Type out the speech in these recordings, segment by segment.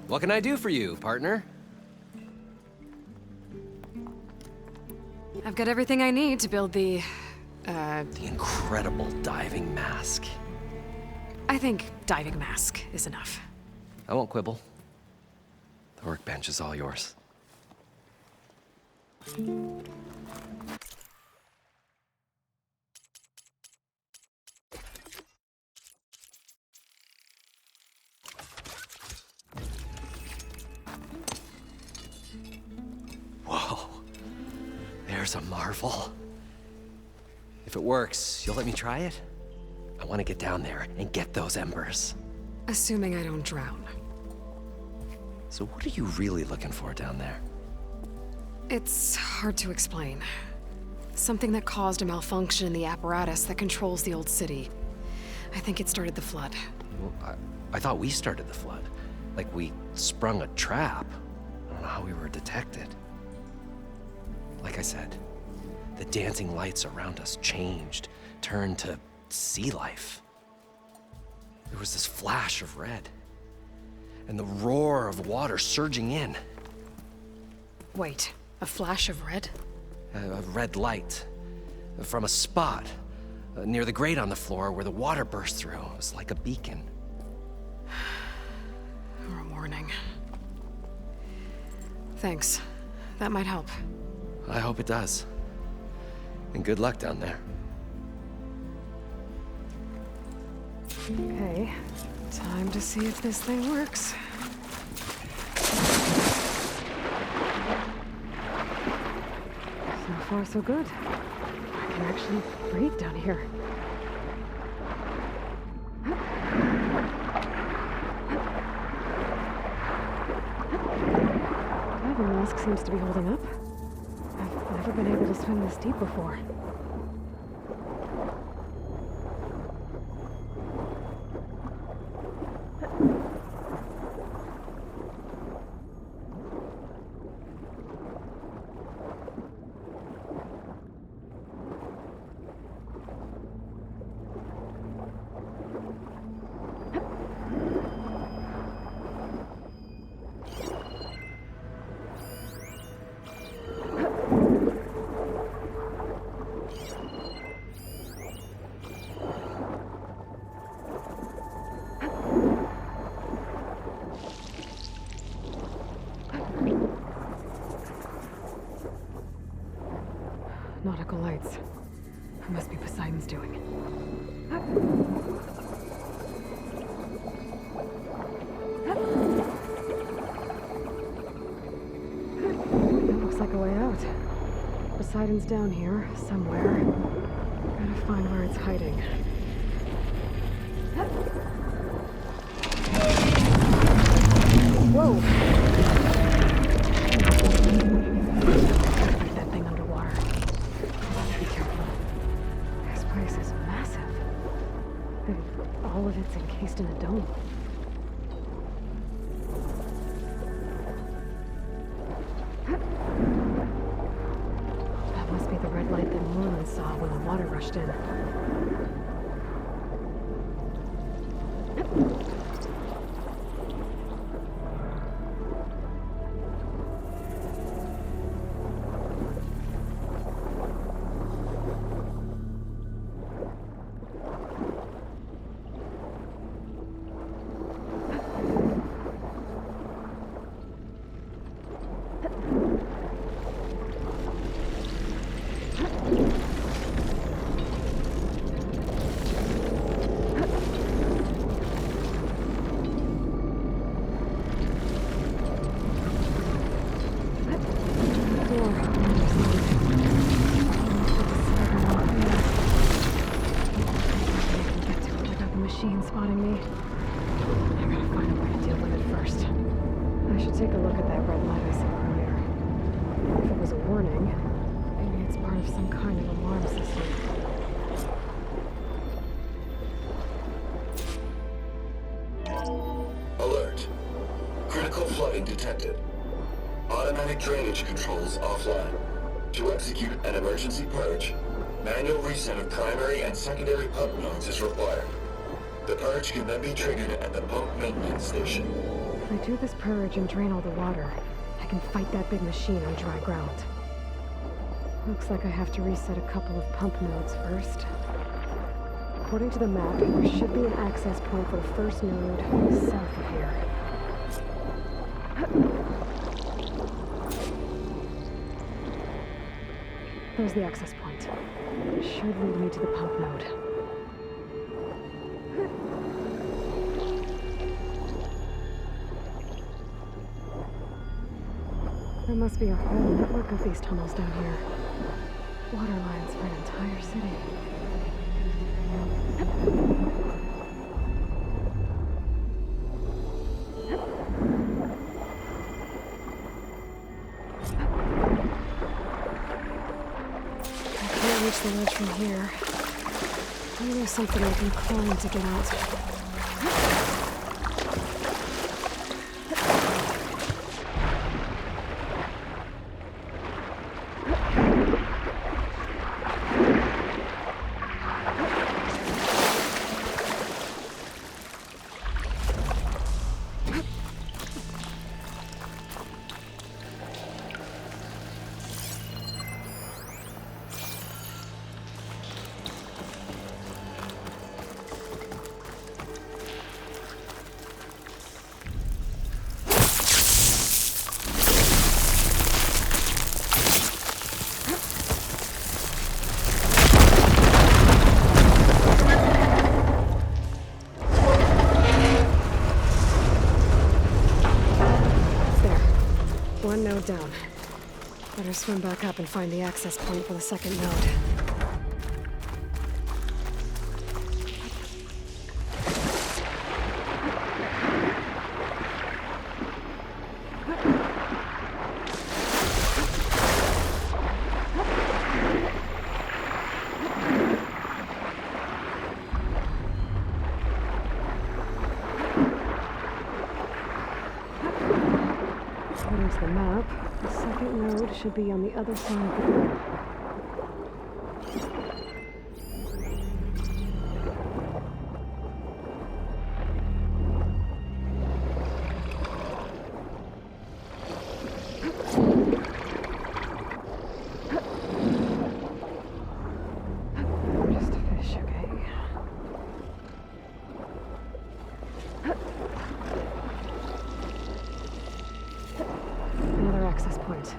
What can I do for you, partner? I've got everything I need to build the incredible diving mask. I think diving mask is enough. I won't quibble. The workbench is all yours. Whoa. There's a marvel. If it works, you'll let me try it? I want to get down there and get those embers. Assuming I don't drown. So what are you really looking for down there? It's hard to explain. Something that caused a malfunction in the apparatus that controls the old city. I think it started the flood. Well, I thought we started the flood. Like we sprung a trap. I don't know how we were detected. Like I said, the dancing lights around us changed, turned to sea life. There was this flash of red, and the roar of water surging in. Wait, a flash of red? A red light from a spot near the grate on the floor where the water burst through. It was like a beacon. Or a warning. Thanks. That might help. I hope it does. And good luck down there. Okay, time to see if this thing works. So far, so good. I can actually breathe down here. Diving mask seems to be holding up. I've never been able to swim this deep before. Nautical lights. It must be Poseidon's doing. That looks like a way out. Poseidon's down here, somewhere. Gotta find where it's hiding. Whoa! That thing underwater. I'll have to be careful. This place is massive. And all of it's encased in a dome. That must be the red light that Norman saw when the water rushed in. Machine spotting me. I gotta find a way to deal with it first. I should take a look at that red light I saw earlier. If it was a warning, maybe it's part of some kind of alarm system. Alert. Critical flooding detected. Automatic drainage controls offline. To execute an emergency purge, manual reset of primary and secondary pump nodes is required. The purge can then be triggered at the pump maintenance station. If I do this purge and drain all the water, I can fight that big machine on dry ground. Looks like I have to reset a couple of pump nodes first. According to the map, there should be an access point for the first node south of here. There's the access point. It should lead me to the pump node. There must be a whole network of these tunnels down here. Water lines for an entire city. I can't reach the ledge from here. Maybe there's something I can climb to get out. One node down. Better swim back up and find the access point for the second node. According to the map, the second node should be on the other side of the door. Just a fish, okay? Another access point.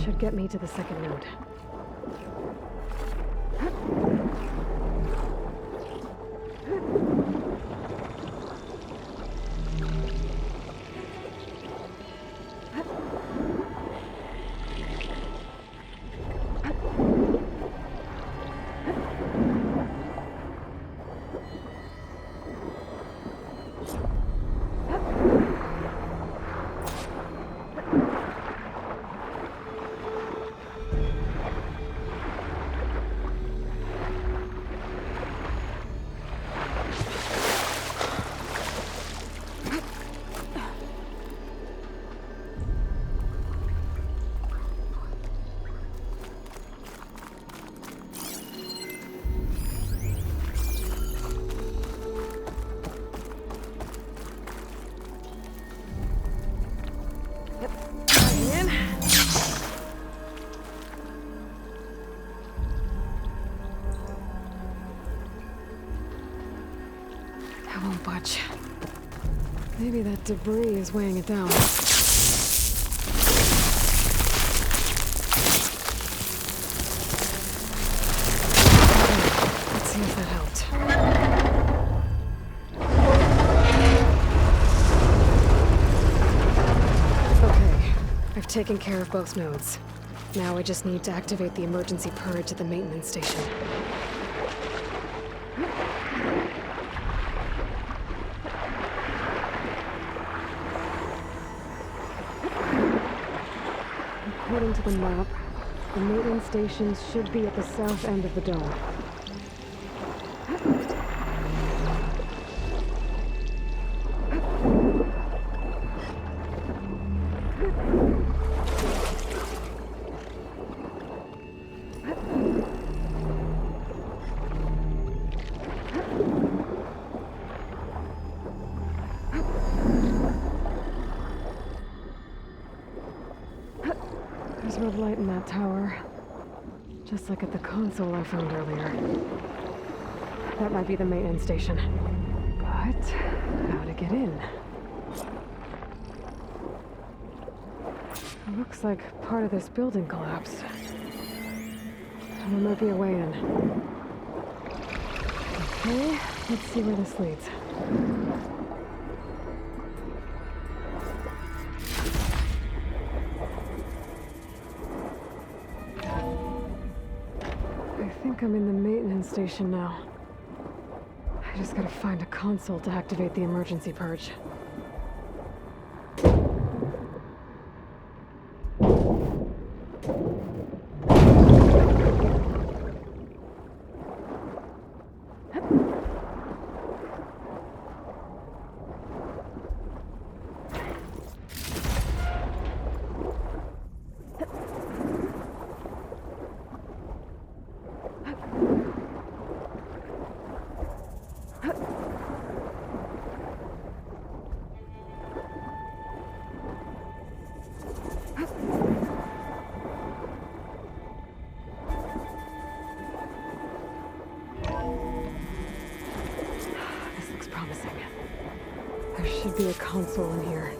Should get me to the second node. I won't budge. Maybe that debris is weighing it down. Okay, let's see if that helped. Okay, I've taken care of both nodes. Now I just need to activate the emergency purge at the maintenance station. According to the map, the maintenance stations should be at the south end of the dome. lot of light in that tower. Just like at the console I found earlier. That might be the maintenance station. But how to get in? It looks like part of this building collapsed. There might be a way in. Okay, let's see where this leads. I think I'm in the maintenance station now. I just gotta find a console to activate the emergency purge. This looks promising. There should be a console in here.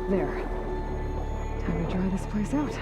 There. Time to dry this place out.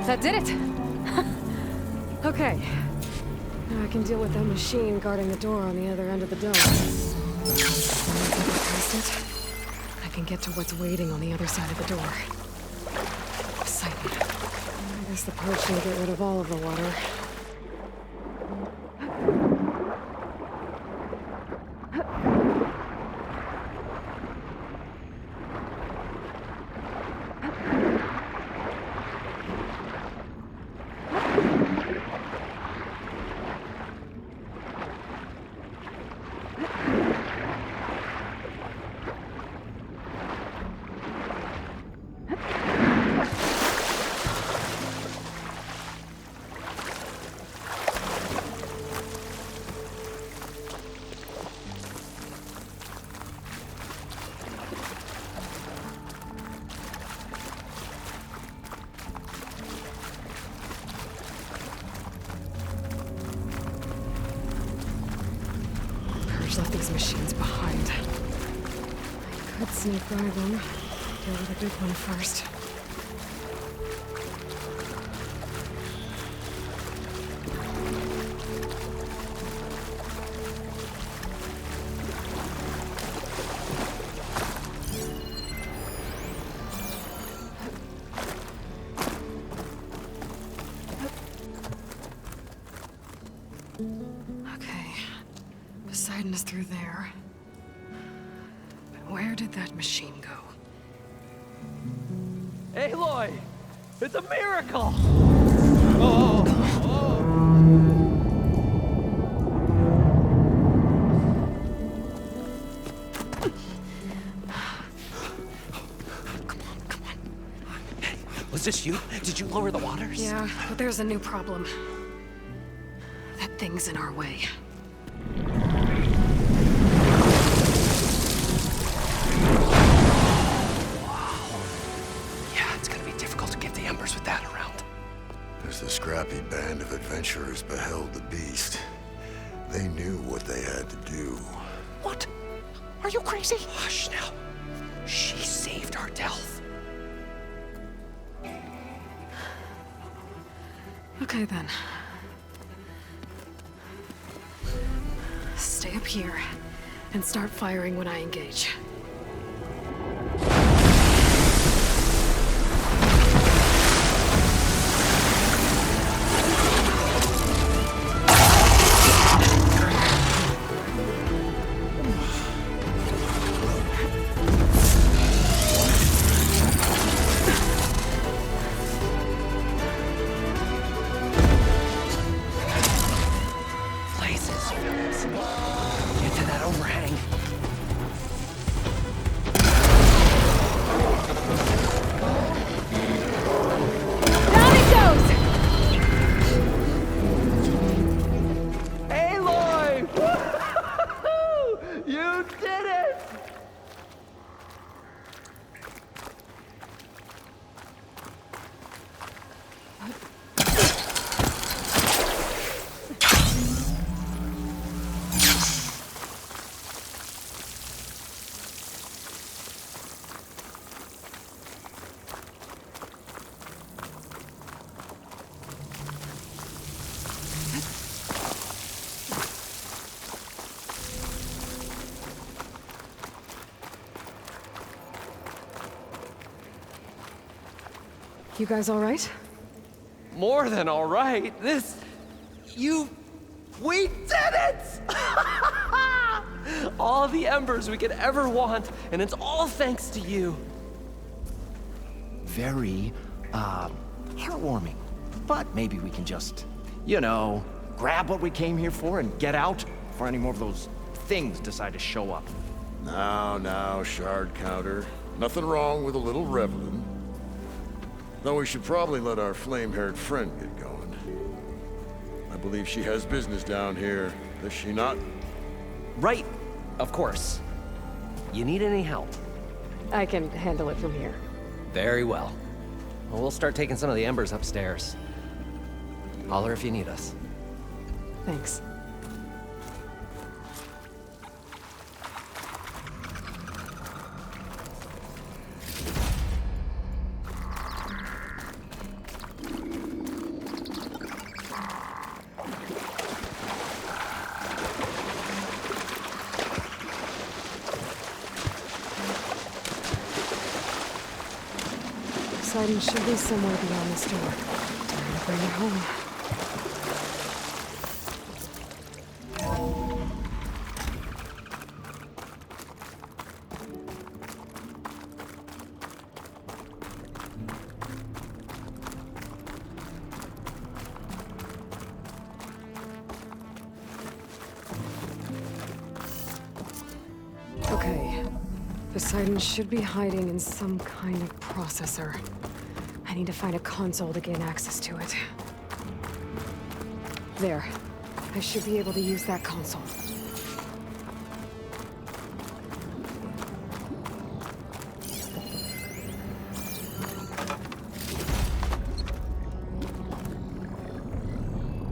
That did it! Okay. Now I can deal with that machine guarding the door on the other end of the dome. Once I get past it, I can get to what's waiting on the other side of the door. Exciting. I guess the purge can get rid of all of the water. Left these machines behind. I could sneak by them. Deal with a big one first. Poseidon is through there. But where did that machine go? Aloy! It's a miracle! Oh! Come on. Hey, was this you? Did you lower the waters? Yeah, but there's a new problem. That thing's in our way. As the scrappy band of adventurers beheld the beast, they knew what they had to do. What? Are you crazy? Hush now. She saved our Delph. Okay then. Stay up here and start firing when I engage. You guys all right? More than all right. We did it! All the embers we could ever want, and it's all thanks to you. Very, heartwarming. But maybe we can just, grab what we came here for and get out before any more of those things decide to show up. Now, Shard Counter. Nothing wrong with a little reveling. Though we should probably let our flame-haired friend get going. I believe she has business down here, does she not? Right, of course. You need any help? I can handle it from here. Very well. Well, we'll start taking some of the embers upstairs. Holler if you need us. Thanks. Poseidon should be somewhere beyond this door. Time to bring it home. Okay. Poseidon should be hiding in some kind of processor. I need to find a console to gain access to it. There. I should be able to use that console.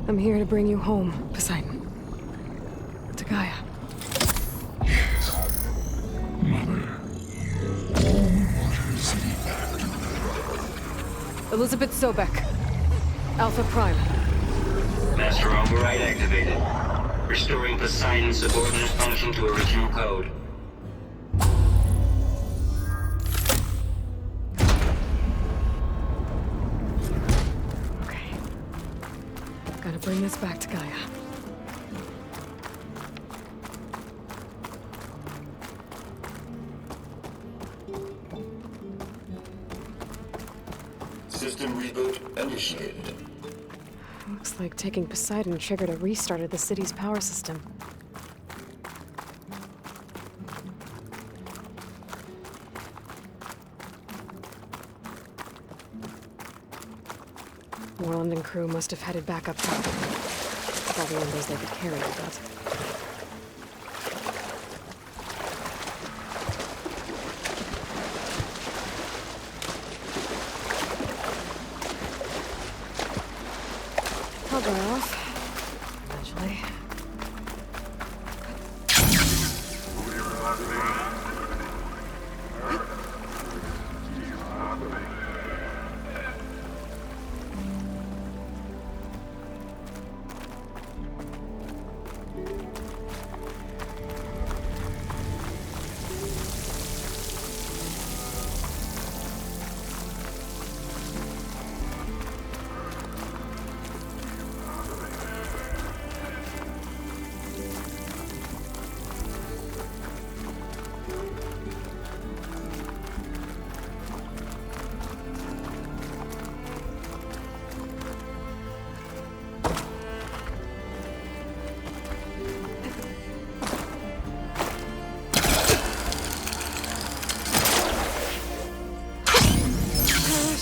I'm here to bring you home, Poseidon. To Gaia. Elizabeth Sobek. Alpha Prime. Master override activated. Restoring Poseidon's subordinate function to original code. Okay. Gotta bring this back to Gaia. System reboot initiated. Looks like taking Poseidon triggered a restart of the city's power system. Moreland and crew must have headed back up top. All the embers they could carry, I bet. I'll dry off. Eventually.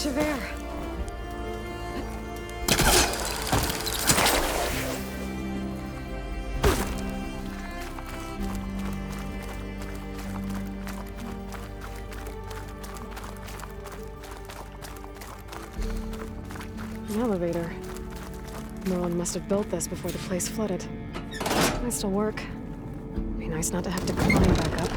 Javert. An elevator. Merlin must have built this before the place flooded. Might still work. Be nice not to have to climb back up.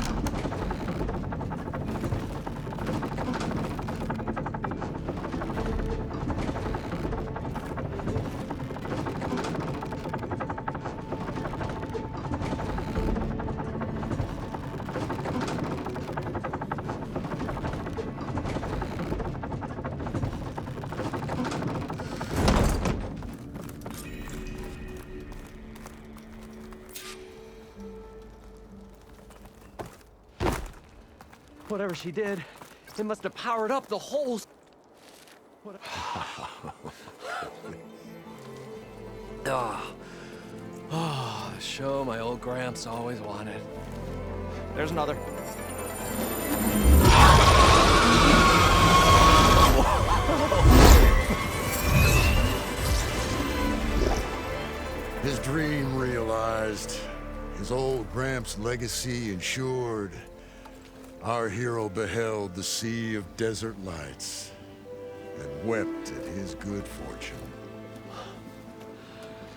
Whatever she did, it must have powered up the whole... Oh, the show my old Gramps always wanted. There's another. His dream realized. His old Gramps' legacy ensured. Our hero beheld the sea of desert lights and wept at his good fortune.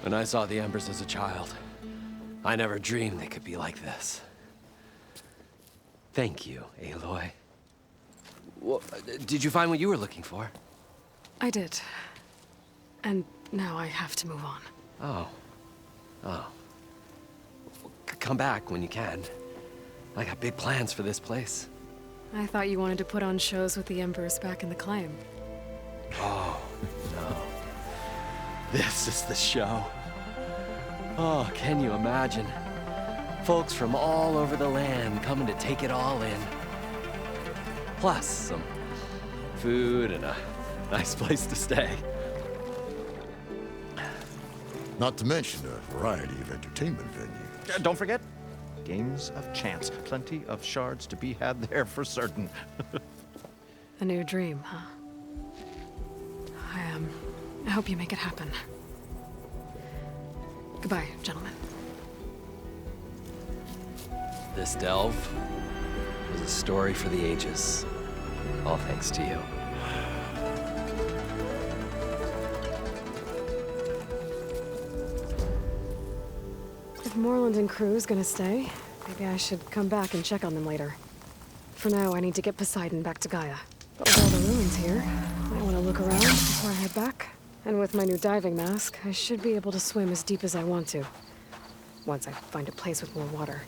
When I saw the Embers as a child, I never dreamed they could be like this. Thank you, Aloy. Well, did you find what you were looking for? I did. And now I have to move on. Oh. Come back when you can. I got big plans for this place. I thought you wanted to put on shows with the Embers back in the Claim. Oh, no. This is the show. Oh, can you imagine? Folks from all over the land coming to take it all in. Plus some food and a nice place to stay. Not to mention a variety of entertainment venues. Don't forget, games of chance. Plenty of shards to be had there for certain. A new dream, huh? I hope you make it happen. Goodbye, gentlemen. This delve was a story for the ages. All thanks to you. If Moreland and crew's gonna stay, maybe I should come back and check on them later. For now, I need to get Poseidon back to Gaia. But with all the ruins here, I want to look around before I head back. And with my new diving mask, I should be able to swim as deep as I want to. Once I find a place with more water.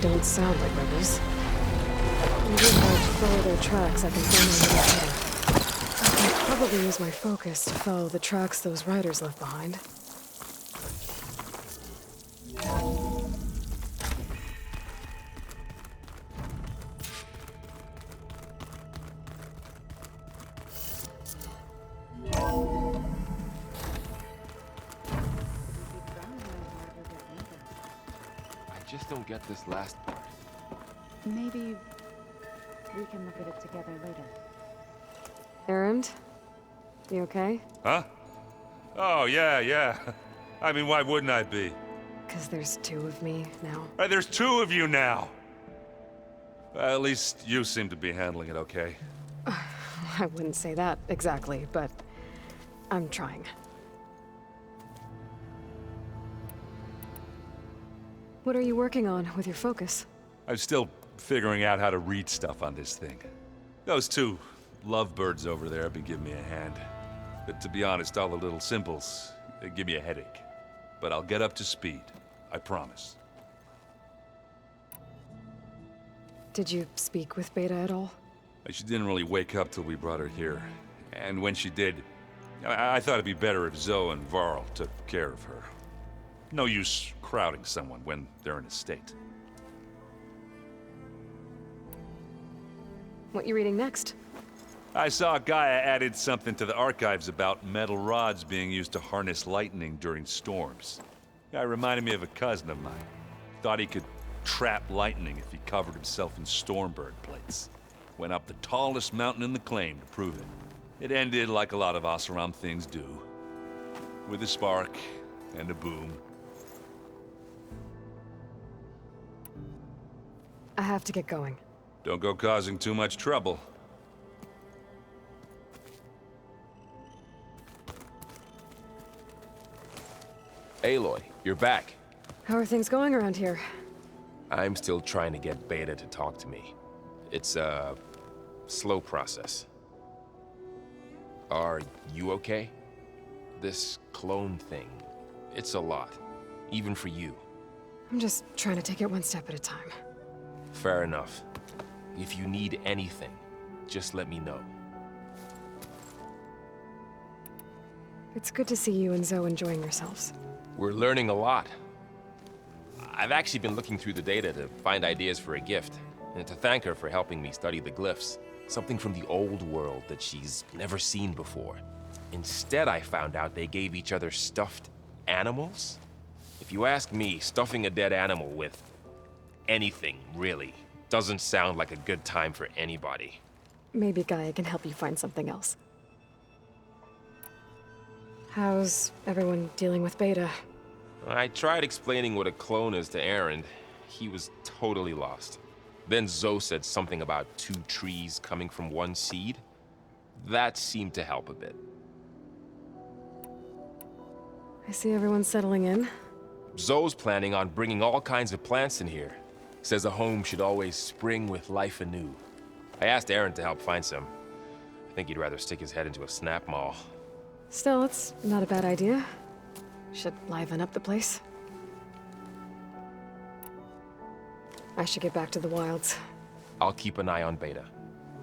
don't sound like rebels. Maybe if I follow their tracks, I can find them a little better. I can probably use my focus to follow the tracks those riders left behind. I just don't get this last part. Maybe we can look at it together later. Erend? You okay? Huh? Oh, yeah. I mean, why wouldn't I be? 'Cause there's two of me now. There's two of you now! At least you seem to be handling it okay. I wouldn't say that exactly, but I'm trying. What are you working on with your focus? I'm still figuring out how to read stuff on this thing. Those two lovebirds over there have been giving me a hand. But to be honest, all the little symbols, they give me a headache. But I'll get up to speed. I promise. Did you speak with Beta at all? She didn't really wake up till we brought her here. And when she did, I thought it'd be better if Zoe and Varl took care of her. No use crowding someone when they're in a state. What you reading next? I saw Gaia added something to the archives about metal rods being used to harness lightning during storms. Guy reminded me of a cousin of mine. Thought he could trap lightning if he covered himself in Stormbird plates. Went up the tallest mountain in the claim to prove it. It ended like a lot of Oseram things do. With a spark and a boom. I have to get going. Don't go causing too much trouble. Aloy, you're back. How are things going around here? I'm still trying to get Beta to talk to me. It's a slow process. Are you okay? This clone thing, it's a lot. Even for you. I'm just trying to take it one step at a time. Fair enough. If you need anything, just let me know. It's good to see you and Zoe enjoying yourselves. We're learning a lot. I've actually been looking through the data to find ideas for a gift, and to thank her for helping me study the glyphs. Something from the old world that she's never seen before. Instead, I found out they gave each other stuffed animals. If you ask me, stuffing a dead animal with anything, really, doesn't sound like a good time for anybody. Maybe Gaia can help you find something else. How's everyone dealing with Beta? I tried explaining what a clone is to Erend. He was totally lost. Then Zoe said something about two trees coming from one seed. That seemed to help a bit. I see everyone settling in. Zoe's planning on bringing all kinds of plants in here. Says a home should always spring with life anew. I asked Erend to help find some. I think he'd rather stick his head into a snap mall. Still, it's not a bad idea. Should liven up the place. I should get back to the wilds. I'll keep an eye on Beta.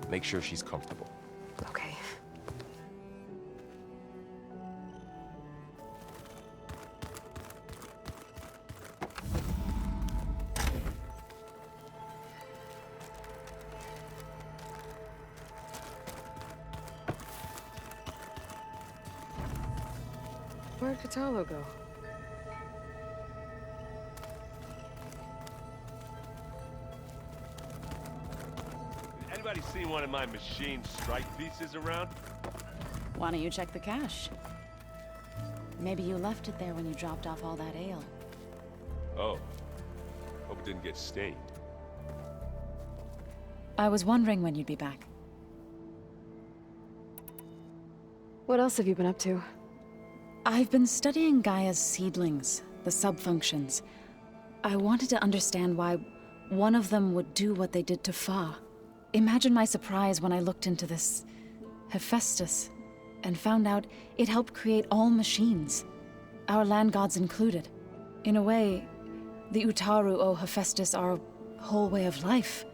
Make sure she's comfortable. Okay. Where'd Kotallo go? Anybody seen one of my machine strike pieces around? Why don't you check the cache? Maybe you left it there when you dropped off all that ale. Oh. Hope it didn't get stained. I was wondering when you'd be back. What else have you been up to? I've been studying Gaia's seedlings, the subfunctions. I wanted to understand why one of them would do what they did to Fa. Imagine my surprise when I looked into this Hephaestus and found out it helped create all machines, our land gods included. In a way, the Utaru o Hephaestus are whole way of life,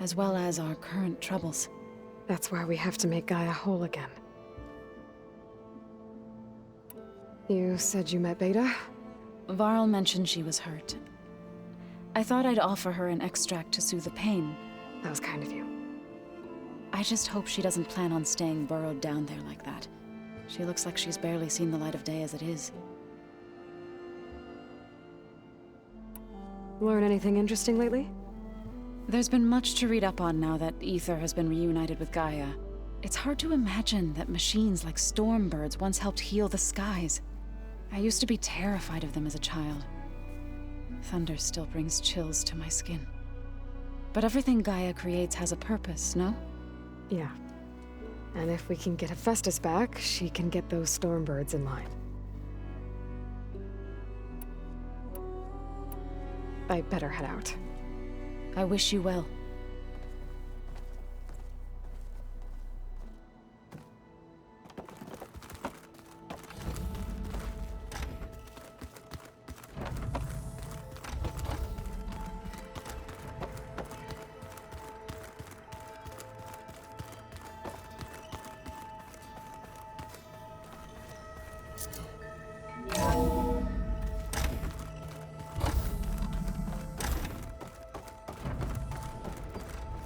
as well as our current troubles. That's why we have to make Gaia whole again. You said you met Beta? Varl mentioned she was hurt. I thought I'd offer her an extract to soothe the pain. That was kind of you. I just hope she doesn't plan on staying burrowed down there like that. She looks like she's barely seen the light of day as it is. Learn anything interesting lately? There's been much to read up on now that Aether has been reunited with Gaia. It's hard to imagine that machines like Stormbirds once helped heal the skies. I used to be terrified of them as a child. Thunder still brings chills to my skin. But everything Gaia creates has a purpose, no? Yeah. And if we can get Hephaestus back, she can get those Stormbirds in line. I better head out. I wish you well.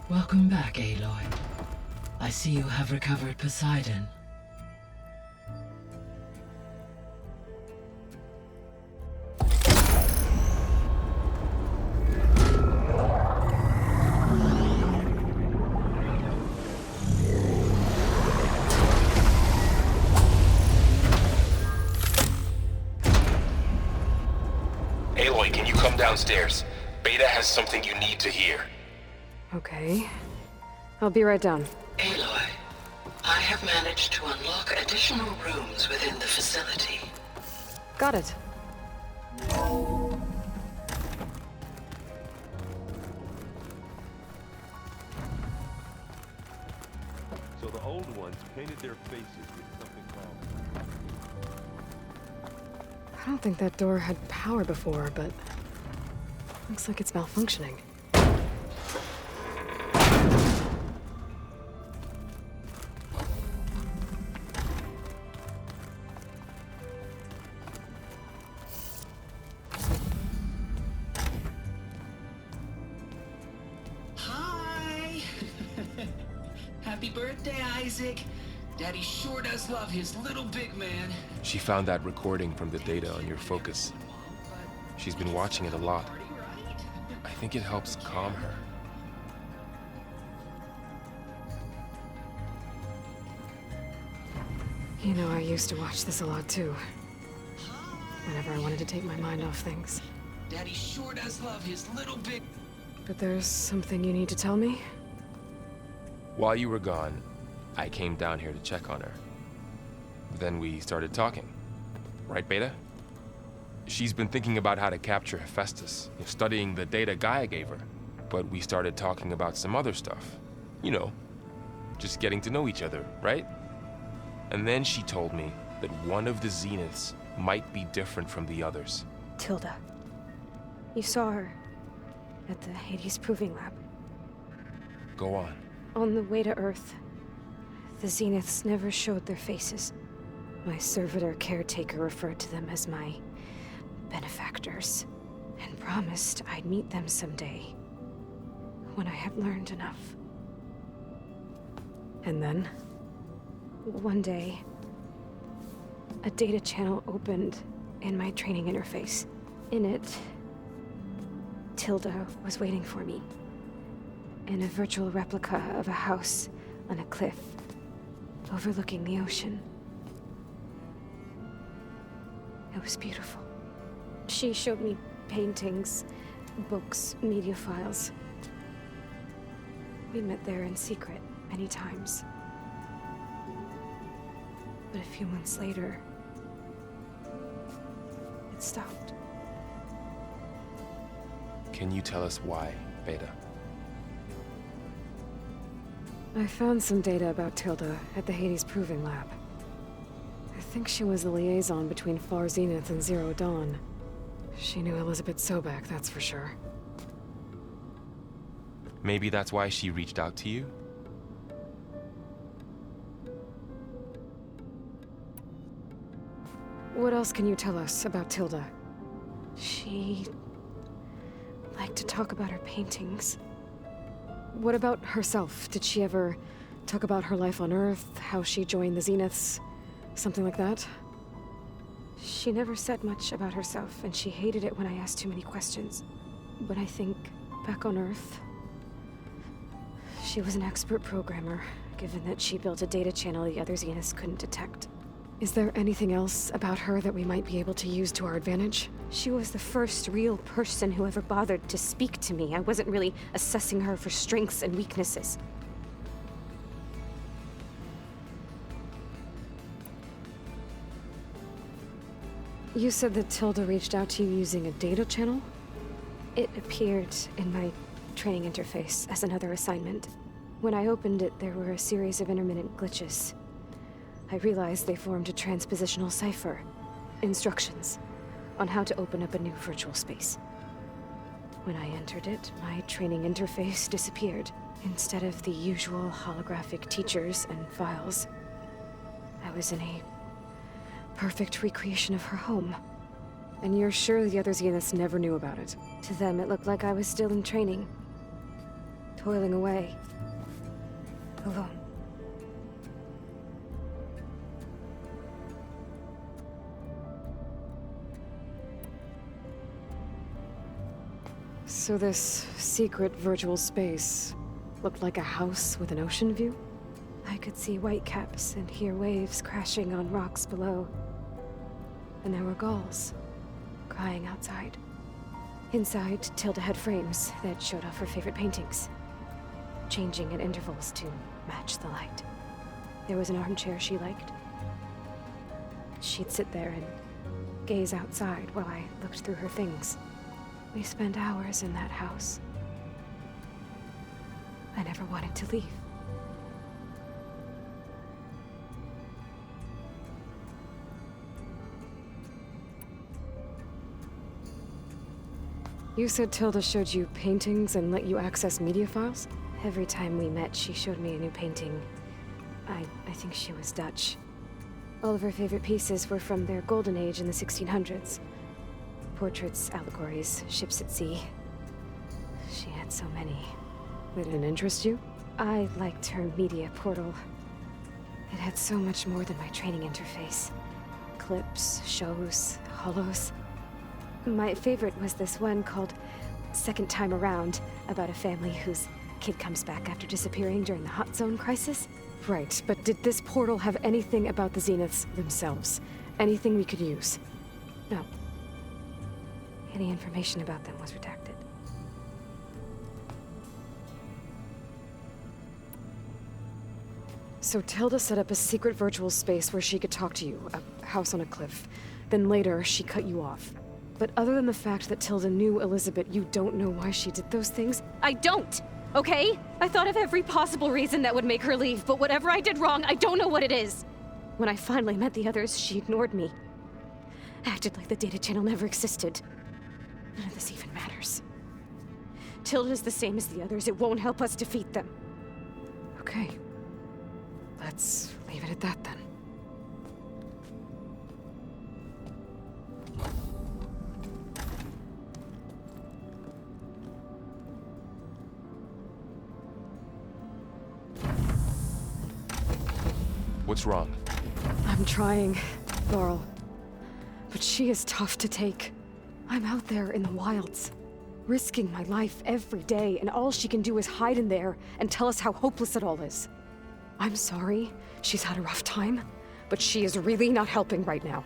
Welcome back, Aloy. I see you have recovered Poseidon. Aloy, can you come downstairs? Beta has something you need to hear. Okay. I'll be right down. Aloy, I have managed to unlock additional rooms within the facility. Got it. So the old ones painted their faces with something called... I don't think that door had power before, but looks like it's malfunctioning. Happy birthday, Isaac. Daddy sure does love his little big man. She found that recording from the data on your focus. She's been watching it a lot. I think it helps calm her. You know, I used to watch this a lot too. Whenever I wanted to take my mind off things. Daddy sure does love his little big... But there's something you need to tell me? While you were gone, I came down here to check on her. Then we started talking. Right, Beta? She's been thinking about how to capture Hephaestus, studying the data Gaia gave her. But we started talking about some other stuff. You know, just getting to know each other, right? And then she told me that one of the Zeniths might be different from the others. Tilda. You saw her at the Hades Proving Lab. Go on. On the way to Earth, the Zeniths never showed their faces. My servitor caretaker referred to them as my benefactors, and promised I'd meet them someday, when I had learned enough. And then? One day, a data channel opened in my training interface. In it, Tilda was waiting for me. In a virtual replica of a house on a cliff overlooking the ocean. It was beautiful. She showed me paintings, books, media files. We met there in secret many times. But a few months later, it stopped. Can you tell us why, Beta? I found some data about Tilda at the Hades Proving Lab. I think she was the liaison between Far Zenith and Zero Dawn. She knew Elizabeth Sobek, that's for sure. Maybe that's why she reached out to you? What else can you tell us about Tilda? She liked to talk about her paintings. What about herself? Did she ever talk about her life on Earth, how she joined the Zeniths, something like that? She never said much about herself, and she hated it when I asked too many questions. But I think, back on Earth, she was an expert programmer, given that she built a data channel the other Zeniths couldn't detect. Is there anything else about her that we might be able to use to our advantage? She was the first real person who ever bothered to speak to me. I wasn't really assessing her for strengths and weaknesses. You said that Tilda reached out to you using a data channel? It appeared in my training interface as another assignment. When I opened it, there were a series of intermittent glitches. I realized they formed a transpositional cipher. Instructions on how to open up a new virtual space. When I entered it, my training interface disappeared. Instead of the usual holographic teachers and files, I was in a perfect recreation of her home. And you're sure the other Zeniths never knew about it? To them, it looked like I was still in training. Toiling away. Alone. So this secret virtual space looked like a house with an ocean view? I could see whitecaps and hear waves crashing on rocks below. And there were gulls crying outside. Inside, Tilda had frames that showed off her favorite paintings, changing at intervals to match the light. There was an armchair she liked. She'd sit there and gaze outside while I looked through her things. We spent hours in that house. I never wanted to leave. You said Tilda showed you paintings and let you access media files? Every time we met, she showed me a new painting. I think she was Dutch. All of her favorite pieces were from their golden age in the 1600s. Portraits, allegories, ships at sea. She had so many. That didn't interest you? I liked her media portal. It had so much more than my training interface. Clips, shows, holos. My favorite was this one called Second Time Around, about a family whose kid comes back after disappearing during the Hot Zone crisis. Right, but did this portal have anything about the Zeniths themselves? Anything we could use? No. Any information about them was redacted. So Tilda set up a secret virtual space where she could talk to you, a house on a cliff. Then later, she cut you off. But other than the fact that Tilda knew Elizabeth, you don't know why she did those things? I don't! Okay? I thought of every possible reason that would make her leave, but whatever I did wrong, I don't know what it is. When I finally met the others, she ignored me. Acted like the data channel never existed. None of this even matters. Tilda's the same as the others. It won't help us defeat them. Okay. Let's leave it at that then. What's wrong? I'm trying, Laurel. But she is tough to take. I'm out there in the wilds, risking my life every day, and all she can do is hide in there and tell us how hopeless it all is. I'm sorry she's had a rough time, but she is really not helping right now.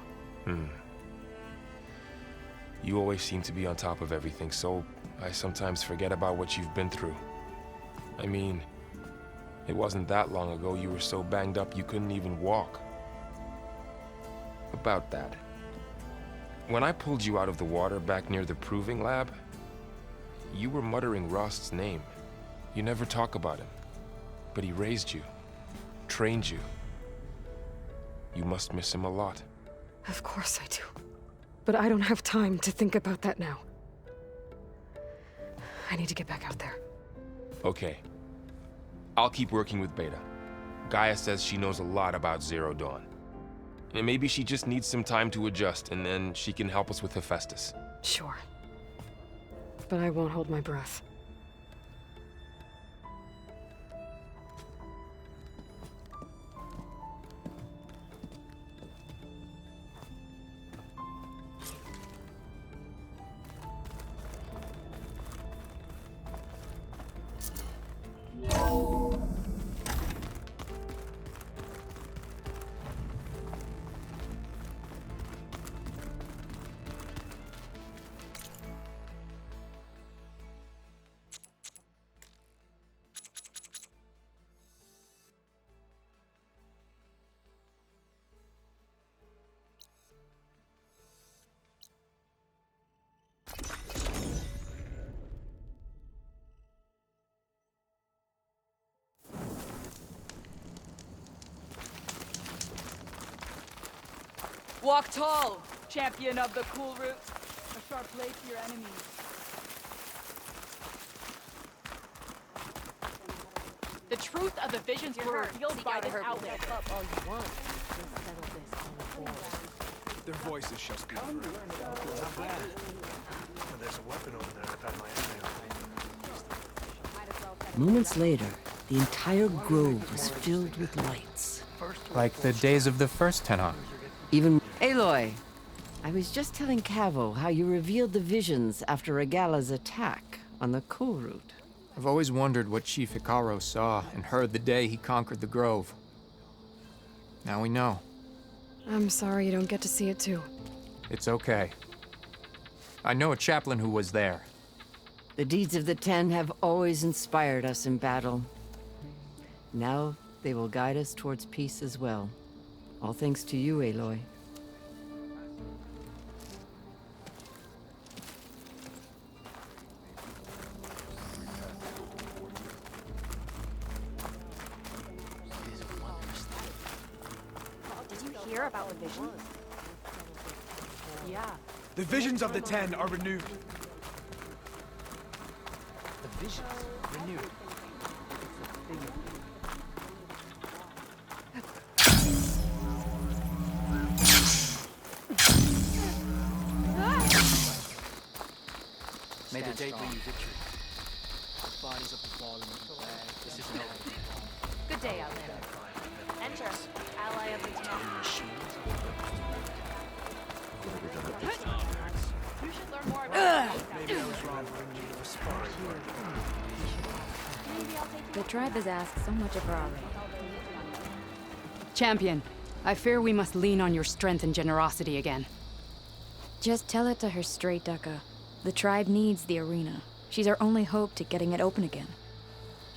You always seem to be on top of everything, so I sometimes forget about what you've been through. I mean, it wasn't that long ago you were so banged up you couldn't even walk. About that. When I pulled you out of the water back near the proving lab, you were muttering Rost's name. You never talk about him. But he raised you, trained you. You must miss him a lot. Of course I do. But I don't have time to think about that now. I need to get back out there. Okay. I'll keep working with Beta. Gaia says she knows a lot about Zero Dawn. And maybe she just needs some time to adjust, and then she can help us with Hephaestus. Sure. But I won't hold my breath. Walk tall, champion of the cool route. A sharp blade to your enemies. The truth of the visions were revealed by this outlet. Their voices shall speak for them. Not bad. There's a weapon over there I've had my eye on. Moments later, the entire grove was filled with lights. Like the days of the first Tenok. Even Aloy, I was just telling Cavo how you revealed the visions after Regala's attack on the cool route. I've always wondered what Chief Hekarro saw and heard the day he conquered the Grove. Now we know. I'm sorry you don't get to see it too. It's okay. I know a chaplain who was there. The deeds of the Ten have always inspired us in battle. Now they will guide us towards peace as well. All thanks to you, Aloy. Did you hear about the vision? Yeah. The visions of the Ten are renewed. The visions renewed. May the day bring you victory. The bodies of the fallen. This is no Good day, Outlander. Enter. Ally of the Ten. You should learn more about Maybe I was wrong bringing you to a sparring partner. The tribe has asked so much of her already. Champion, I fear we must lean on your strength and generosity again. Just tell it to her straight, Ducka. The tribe needs the arena. She's our only hope to getting it open again.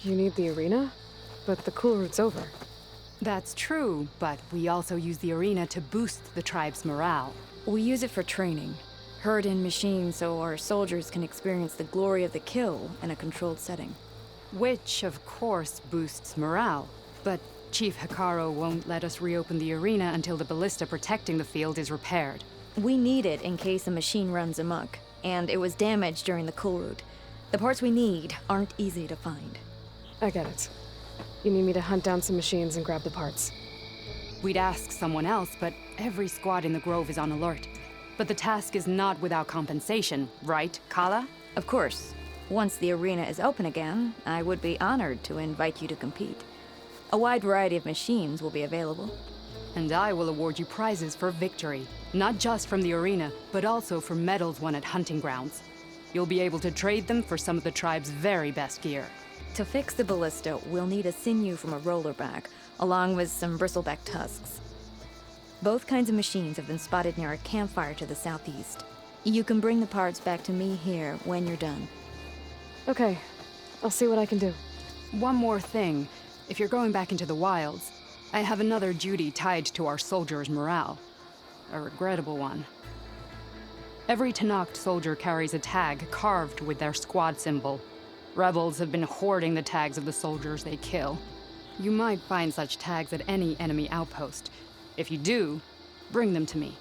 You need the arena? But the cool route's over. That's true, but we also use the arena to boost the tribe's morale. We use it for training. Herd in machines so our soldiers can experience the glory of the kill in a controlled setting. Which, of course, boosts morale. But Chief Hekarro won't let us reopen the arena until the ballista protecting the field is repaired. We need it in case a machine runs amok, and it was damaged during the cool route. The parts we need aren't easy to find. I get it. You need me to hunt down some machines and grab the parts. We'd ask someone else, but every squad in the Grove is on alert. But the task is not without compensation, right, Kala? Of course. Once the arena is open again, I would be honored to invite you to compete. A wide variety of machines will be available. And I will award you prizes for victory. Not just from the arena, but also for medals won at hunting grounds. You'll be able to trade them for some of the tribe's very best gear. To fix the ballista, we'll need a sinew from a rollerback, along with some bristleback tusks. Both kinds of machines have been spotted near a campfire to the southeast. You can bring the parts back to me here when you're done. Okay, I'll see what I can do. One more thing. If you're going back into the wilds, I have another duty tied to our soldiers' morale. A regrettable one. Every Tenakth soldier carries a tag carved with their squad symbol. Rebels have been hoarding the tags of the soldiers they kill. You might find such tags at any enemy outpost. If you do, bring them to me.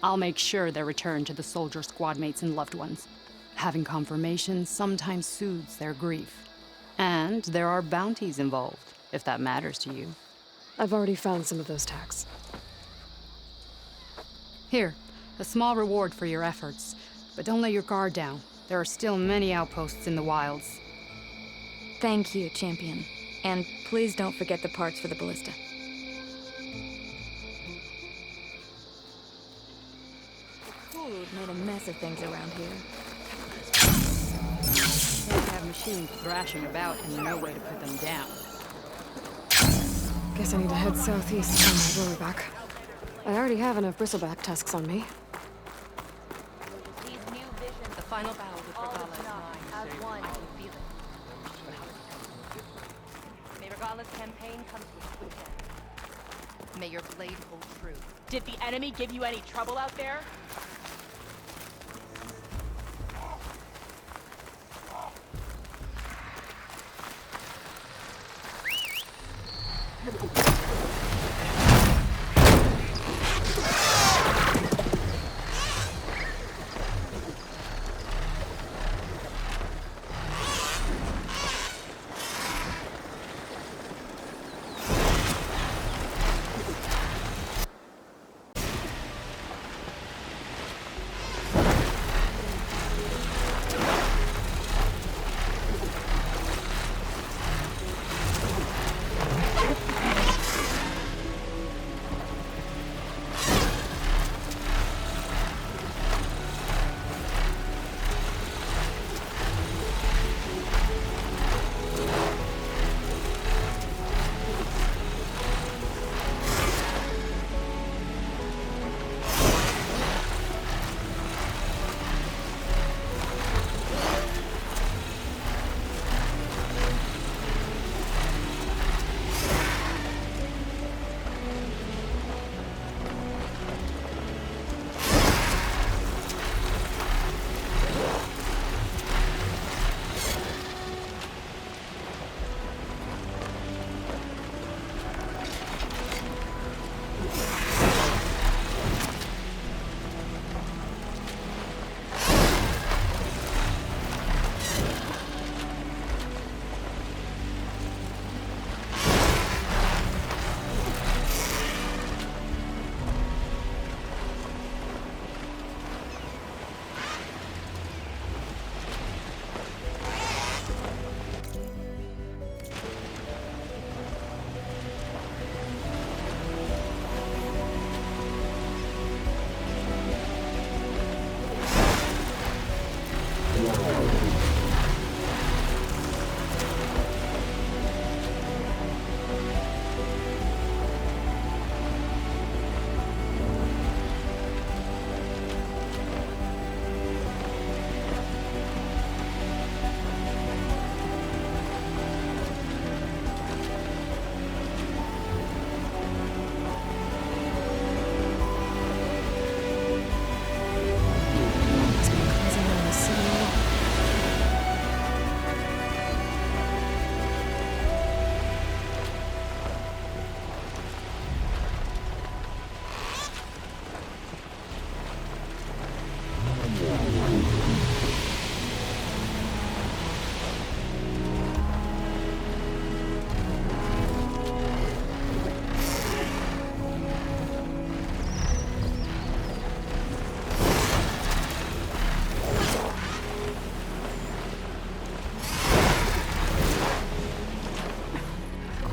I'll make sure they're returned to the soldier squad mates and loved ones. Having confirmation sometimes soothes their grief. And there are bounties involved, if that matters to you. I've already found some of those tags. Here, a small reward for your efforts. But don't let your guard down. There are still many outposts in the wilds. Thank you, Champion. And please don't forget the parts for the ballista. The Coolroot made a mess of things around here. They have machines thrashing about and no way to put them down. Guess I need to head southeast to find my back. I already have enough bristleback tusks on me. These new visions, the final battle with Regala is mine. As one, I can feel it. May Regala's campaign come to a quick end. May your blade hold true. Did the enemy give you any trouble out there?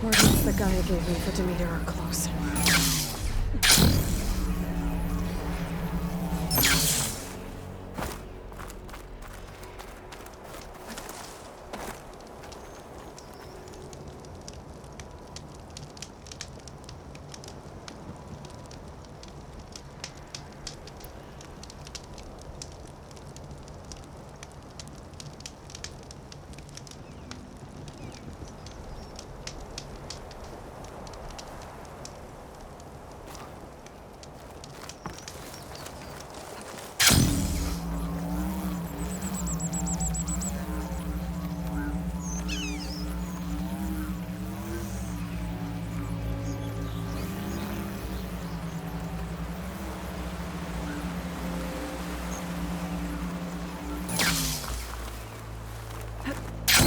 Coordinates the Gaia gave me for Demeter are close.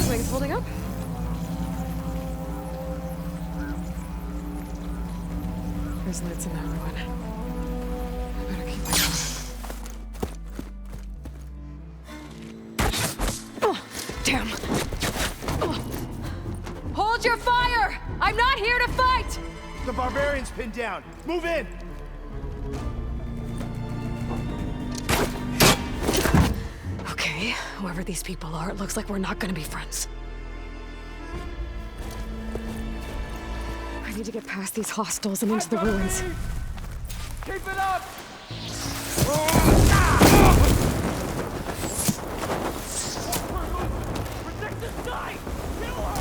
Wings holding up? There's lights in that ruin. I better keep my eye. Oh, damn! Hold your fire! I'm not here to fight! The barbarian's pinned down. Move in! Okay, whoever these people are, it looks like we're not gonna be friends. I need to get past these hostels and into the ruins. Keep it up! Protect the side! Kill her!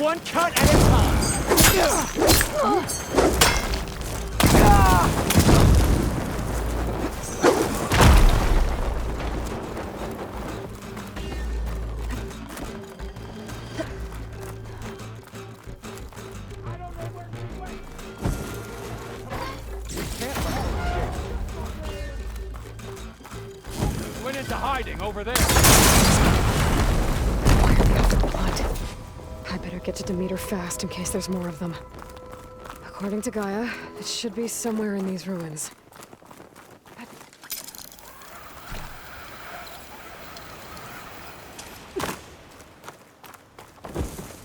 One cut at a time! Went into hiding over there. I better get to Demeter fast in case there's more of them. According to Gaia, it should be somewhere in these ruins.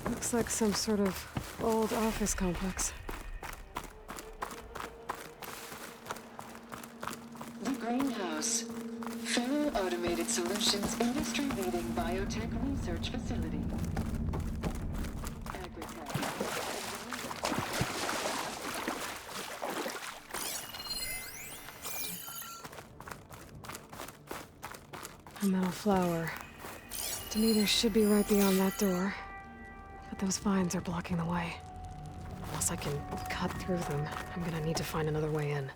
Looks like some sort of old office complex. The Greenhouse. Fellow Automated Solutions industry-leading biotech research facility. A metal flower. Demeter should be right beyond that door. But those vines are blocking the way. Unless I can cut through them, I'm gonna need to find another way in.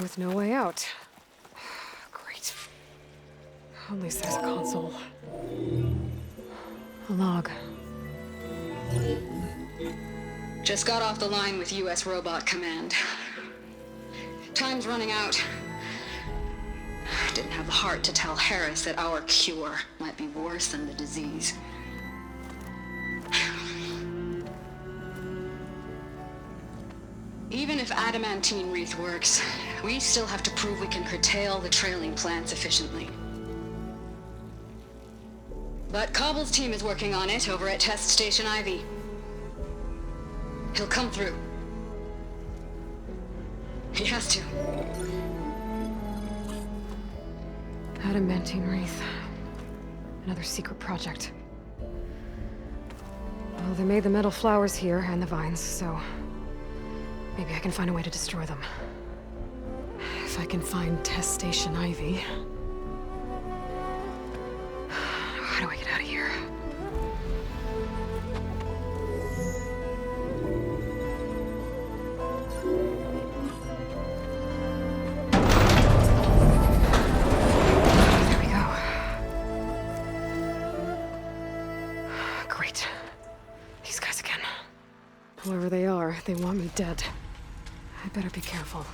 With no way out. Great. At least there's a console. A log. Just got off the line with US Robot Command. Time's running out. Didn't have the heart to tell Harris that our cure might be worse than the disease. Even if adamantine wreath works, we still have to prove we can curtail the trailing plants efficiently. But Cobble's team is working on it over at Test Station Ivy. He'll come through. He has to. Adamantine wreath. Another secret project. Well, they made the metal flowers here and the vines, so maybe I can find a way to destroy them. If I can find Test Station Ivy. How do I get out of here? There we go. Great. These guys again. Whoever they are, they want me dead. I better be careful.